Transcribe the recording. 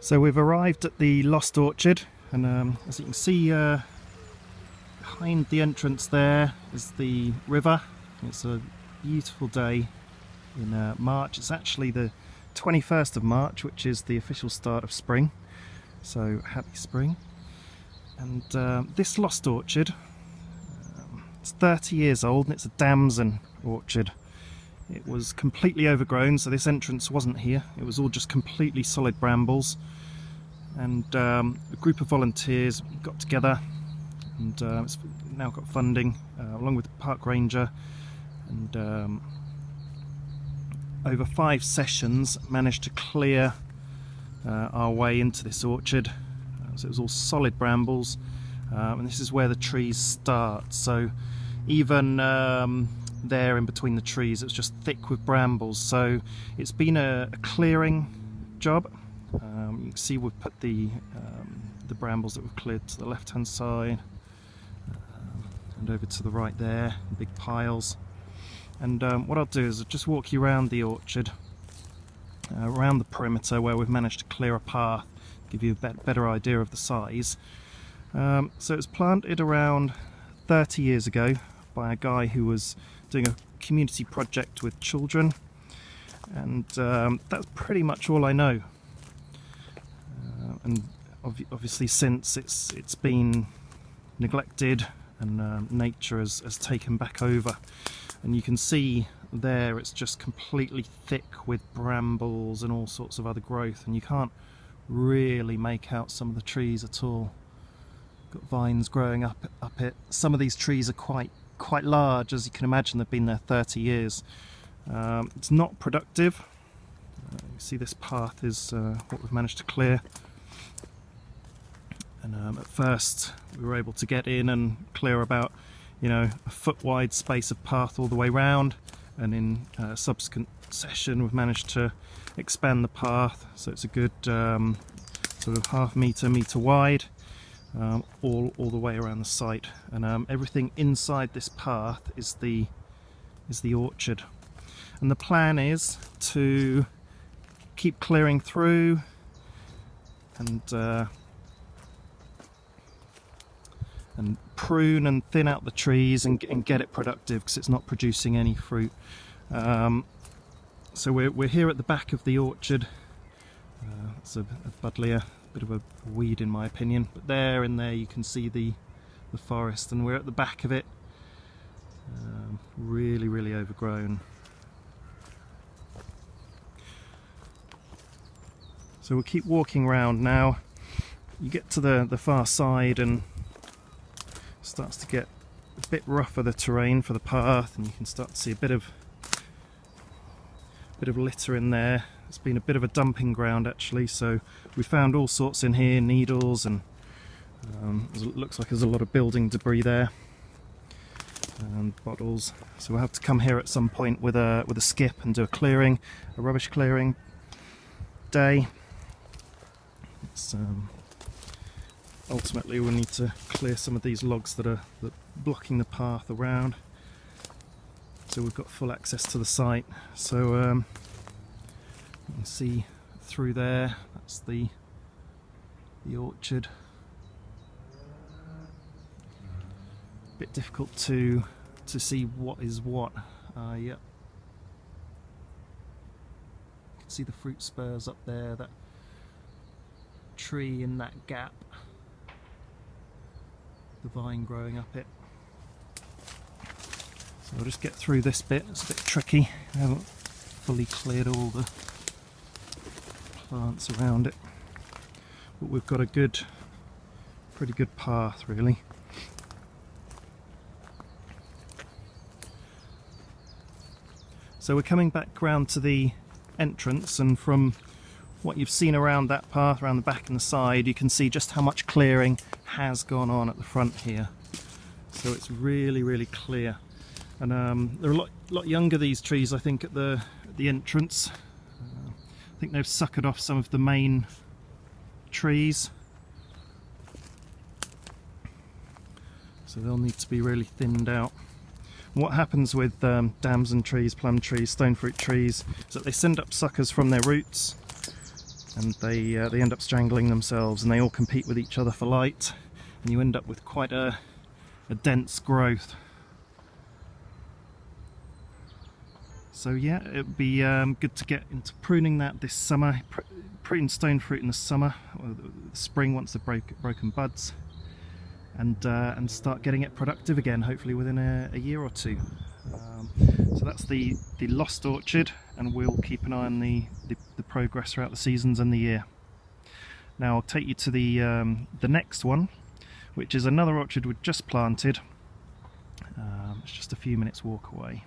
So we've arrived at the Lost Orchard, and as you can see behind the entrance there is the river. It's a beautiful day in March. It's actually the 21st of March, which is the official start of spring, so happy spring. And this Lost Orchard, it's 30 years old and it's a Damson orchard. It was completely overgrown, so this entrance wasn't here. It was all just completely solid brambles. And a group of volunteers got together, and it's now got funding, along with the park ranger, and over 5 sessions managed to clear our way into this orchard. So it was all solid brambles, and this is where the trees start. So even there in between the trees, it was just thick with brambles. So it's been a clearing job. You can see we've put the brambles that we've cleared to the left hand side, and over to the right there, big piles. And what I'll do is I'll just walk you around the orchard, around the perimeter where we've managed to clear a path, give you a better idea of the size. So it was planted around 30 years ago by a guy who was doing a community project with children, and that's pretty much all I know. And obviously since it's been neglected, and nature has taken back over, and you can see there it's just completely thick with brambles and all sorts of other growth, and you can't really make out some of the trees at all. Got vines growing up it. Some of these trees are quite large, as you can imagine. They've been there 30 years. It's not productive. You see this path is what we've managed to clear, and at first we were able to get in and clear about a foot wide space of path all the way round, and in a subsequent session we've managed to expand the path so it's a good sort of half metre wide, all the way around the site. And everything inside this path is the orchard, and the plan is to keep clearing through and prune and thin out the trees and get it productive, because it's not producing any fruit. So we're here at the back of the orchard. It's a buddleia, a bit of a weed in my opinion, but there you can see the forest, and we're at the back of it. Really overgrown. So we'll keep walking around now. You get to the far side and starts to get a bit rougher, the terrain for the path, and you can start to see a bit of litter in there. It's been a bit of a dumping ground actually, so we found all sorts in here, needles, and it looks like there's a lot of building debris there, and bottles. So we'll have to come here at some point with a skip and do a rubbish clearing day. It's ultimately we'll need to clear some of these logs that are blocking the path around, so we've got full access to the site. So you can see through there, that's the orchard. A bit difficult to see what is what. Yep. You can see the fruit spurs up there, that tree in that gap, the vine growing up it. So I'll just get through this bit. It's a bit tricky. I haven't fully cleared all the plants around it, but we've got a pretty good path really. So we're coming back round to the entrance, and from what you've seen around that path, around the back and the side, you can see just how much clearing has gone on at the front here. So it's really clear, and they're a lot younger, these trees, I think, at the entrance. I think they've suckered off some of the main trees, so they'll need to be really thinned out. What happens with damson trees, plum trees, stone fruit trees is that they send up suckers from their roots, and they end up strangling themselves, and they all compete with each other for light, and you end up with quite a dense growth. So yeah, it'd be good to get into pruning that this summer, prune stone fruit in the summer, or the spring once they've broken buds, and start getting it productive again, hopefully within a year or two. So that's the lost orchard, and we'll keep an eye on the progress throughout the seasons and the year. Now I'll take you to the next one, which is another orchard we've just planted. It's just a few minutes walk away.